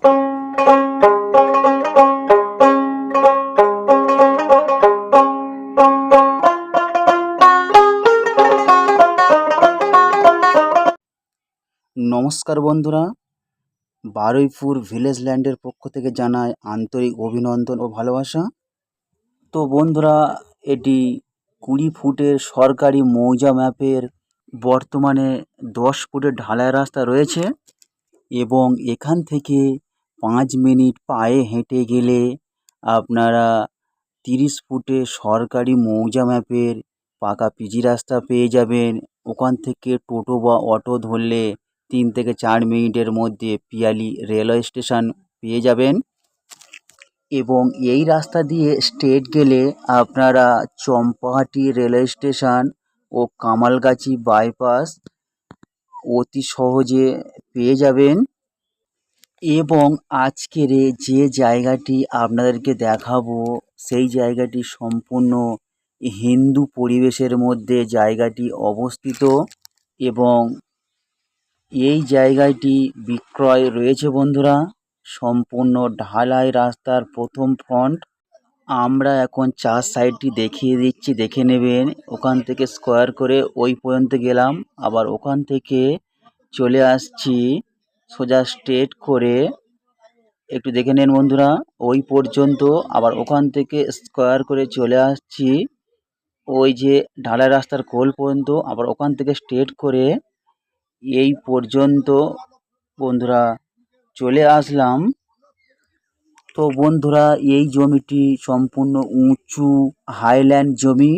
নমস্কার বন্ধুরা, বারুইপুর ভিলেজ ল্যান্ডের পক্ষ থেকে জানাই আন্তরিক অভিনন্দন ও ভালোবাসা। তো বন্ধুরা, এটি 20 ফুটের সরকারি মৌজা ম্যাপের বর্তমানে 10 ফুটের ঢালাই রাস্তা রয়েছে এবং এখান থেকে 5 মিনিট পায়ে হেঁটে গেলে আপনারা 30 ফুটে সরকারি মৌজা ম্যাপের পাকা পিচি রাস্তা পেয়ে যাবেন। ওখান থেকে টোটো বা অটো ধরলে 3 থেকে 4 মিনিটের মধ্যে পিয়ালি রেলওয়ে স্টেশন পেয়ে যাবেন এবং এই রাস্তা দিয়ে স্ট্রেট গেলে আপনারা চম্পাহাটি রেলওয়ে স্টেশন ও কামালগাছি বাইপাস অতি সহজে পেয়ে যাবেন। এবং আজকের যে জায়গাটি আপনাদেরকে দেখাবো সেই জায়গাটি সম্পূর্ণ হিন্দু পরিবেশের মধ্যে জায়গাটি অবস্থিত এবং এই জায়গাটি বিক্রয় রয়েছে বন্ধুরা। সম্পূর্ণ ঢালাই রাস্তার প্রথম ফ্রন্ট। আমরা এখন 4 সাইডটি দেখিয়ে দিচ্ছি, দেখে নেবেন। ওখান থেকে স্কোয়ার করে ওই পর্যন্ত গেলাম, আবার ওখান থেকে চলে আসছি সোজা স্ট্রেট করে, একটু দেখে নেন বন্ধুরা, ওই পর্যন্ত। আবার ওখান থেকে স্কোয়ার করে চলে আসছি ওই যে ঢালাই রাস্তার কোল পর্যন্ত, আবার ওখান থেকে স্ট্রেট করে এই পর্যন্ত বন্ধুরা চলে আসলাম। তো বন্ধুরা, এই জমিটি সম্পূর্ণ উঁচু হাইল্যান্ড জমি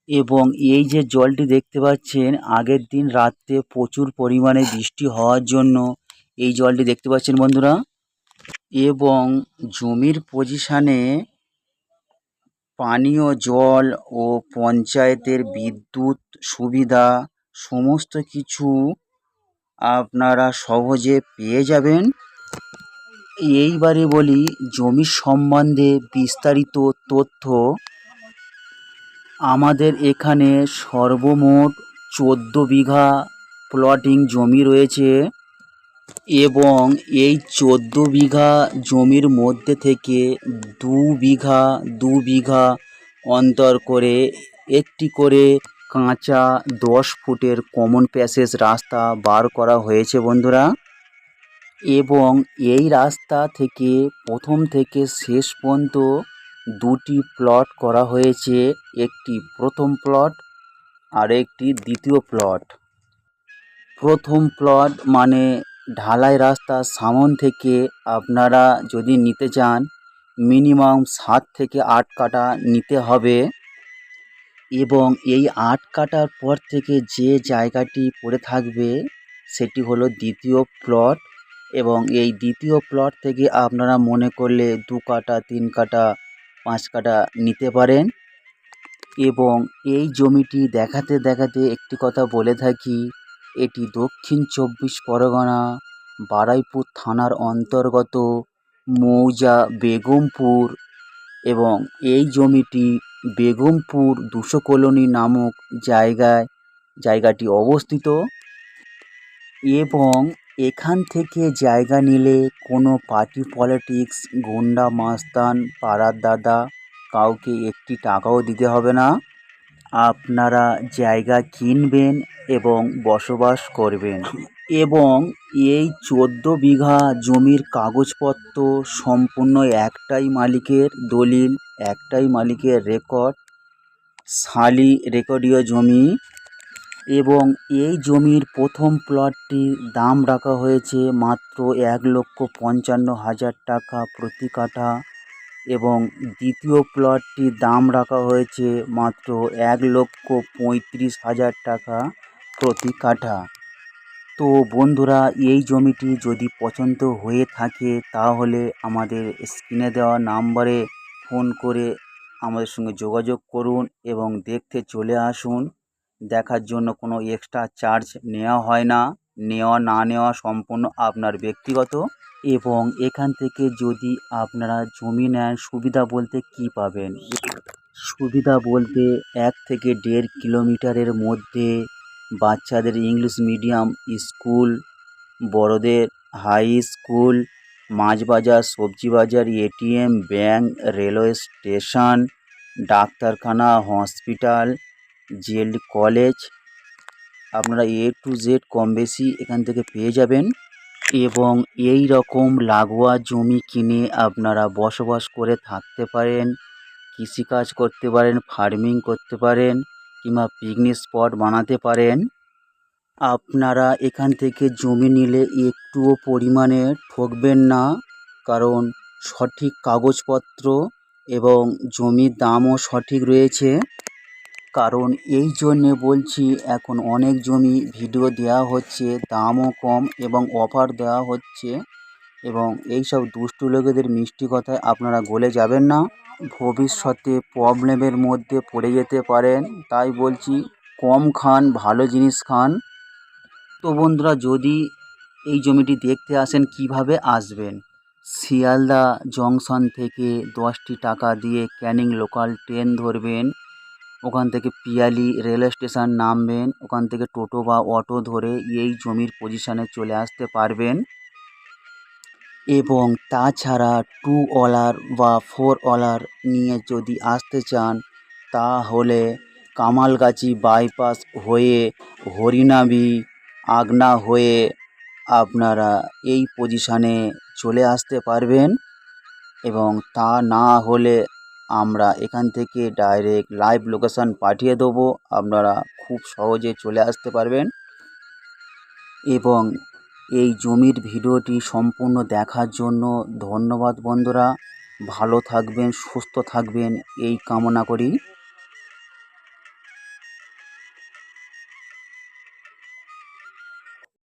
এবং এই যে জলটি দেখতে পাচ্ছেন, আগের দিন রাত্রে প্রচুর পরিমাণে বৃষ্টি হওয়ার জন্য এই জলটি দেখতে পাচ্ছেন বন্ধুরা। এবং জমির পজিশানে পানীয় জল ও পঞ্চায়েতের বিদ্যুৎ সুবিধা সমস্ত কিছু আপনারা সহজে পেয়ে যাবেন। এইবারে বলি জমির সম্বন্ধে বিস্তারিত তথ্য। আমাদের এখানে সর্বমোট 14 বিঘা প্লটিং জমি রয়েছে এবং এই 14 বিঘা জমির মধ্যে থেকে 2 বিঘা অন্তর করে একটি করে কাঁচা 10 ফুটের কমন প্যাসেজ রাস্তা বার করা হয়েছে বন্ধুরা। এবং এই রাস্তা থেকে প্রথম থেকে শেষ পর্যন্ত 2টি প্লট করা হয়েছে, একটি প্রথম প্লট আর একটি দ্বিতীয় প্লট। প্রথম প্লট মানে ঢালাই রাস্তা সামন থেকে আপনারা যদি নিতে চান মিনিমাম 7 থেকে 8 কাঠা নিতে হবে এবং এই 8 কাঠার পর থেকে যে জায়গাটি পড়ে থাকবে সেটি হলো দ্বিতীয় প্লট। এবং এই দ্বিতীয় প্লট থেকে আপনারা মনে করলে 2 কাঠা 3 কাঠা 5 কাঠা নিতে পারেন। এবং এই জমিটি দেখাতে দেখাতে একটি কথা বলে থাকি, এটি দক্ষিণ 24 পরগনা বারুইপুর থানার অন্তর্গত মৌজা বেগমপুর এবং এই জমিটি বেগমপুর 200 কলোনি নামক জায়গাটি অবস্থিত। এবং এখান থেকে জায়গা নিলে কোনো পার্টি পলিটিক্স, গুন্ডা মাস্তান, পাড়ার দাদা কাউকে একটি টাকাও দিতে হবে না। আপনারা জায়গা কিনবেন এবং বসবাস করবেন। এবং এই 14 বিঘা জমির কাগজপত্র সম্পূর্ণ একটাই মালিকের দলিল, একটাই মালিকের রেকর্ড, শালি রেকর্ডীয় জমি। এবং এই জমির প্রথম প্লটটির দাম রাখা হয়েছে মাত্র 1,55,000 টাকা প্রতি কাঠা এবং দ্বিতীয় প্লটটির দাম রাখা হয়েছে মাত্র 1,35,000 টাকা প্রতি কাঠা। তো বন্ধুরা, এই জমিটি যদি পছন্দ হয়ে থাকে তাহলে আমাদের স্ক্রিনে দেওয়া নাম্বারে ফোন করে আমাদের সঙ্গে যোগাযোগ করুন এবং দেখতে চলে আসুন। দেখার জন্য কোনো এক্সট্রা চার্জ নেওয়া হয় না, নেওয়া না নেওয়া সম্পূর্ণ আপনার ব্যক্তিগত। এবং এখান থেকে যদি আপনারা জমি নেন, সুবিধা বলতে কি পাবেন? সুবিধা বলতে 1 থেকে 1.5 কিলোমিটারের মধ্যে বাচ্চাদের ইংলিশ মিডিয়াম স্কুল, বড়দের হাই স্কুল মাছ বাজার, সবজি বাজার, এটিএম, ব্যাংক, রেলওয়ে স্টেশন, ডাক্তারখানা, হসপিটাল, জিএলডি কলেজ, আপনারা এ টু জেড কম বেশি এখান থেকে পেয়ে যাবেন। এবং এই রকম লাগোয়া জমি কিনে আপনারা বসবাস করে থাকতে পারেন, কৃষিকাজ করতে পারেন, ফার্মিং করতে পারেন, কিংবা পিকনিক স্পট বানাতে পারেন। আপনারা এখান থেকে জমি নিলে একটুও পরিমাণে ঠকবেন না, কারণ সঠিক কাগজপত্র এবং জমির দামও সঠিক রয়েছে। কারণ এই জন্যে বলছি, এখন অনেক জমি ভিডিও দেওয়া হচ্ছে, দামও কম এবং অফার দেওয়া হচ্ছে, এবং এই সব দুষ্টু লোকেদের মিষ্টি কথায় আপনারা গলে যাবেন না, ভবিষ্যতে প্রবলেমের মধ্যে পড়ে যেতে পারেন। তাই বলছি, কম খান, ভালো জিনিস খান। তো বন্ধুরা, যদি এই জমিটি দেখতে আসেন, কিভাবে আসবেন? শিয়ালদা জংশন থেকে 10টি টাকা দিয়ে ক্যানিং লোকাল ট্রেন ধরবেন, ওখান থেকে পিয়ালি রেলওয়ে স্টেশন নামবেন, ওখান থেকে টোটো বা অটো ধরে এই জমির পজিশানে চলে আসতে পারবেন। এবং তাছাড়া 2 হুইলার বা 4 হুইলার নিয়ে যদি আসতে চান, তাহলে কামালগাছি বাইপাস হয়ে হরিনাবি আগনা হয়ে আপনারা এই পজিশানে চলে আসতে পারবেন। এবং তা না হলে আমরা এখান থেকে ডাইরেক্ট লাইভ লোকেশান পাঠিয়ে দেবো, আপনারা খুব সহজে চলে আসতে পারবেন। এবং এই জমির ভিডিওটি সম্পূর্ণ দেখার জন্য ধন্যবাদ বন্ধুরা। ভালো থাকবেন, সুস্থ থাকবেন এই কামনা করি।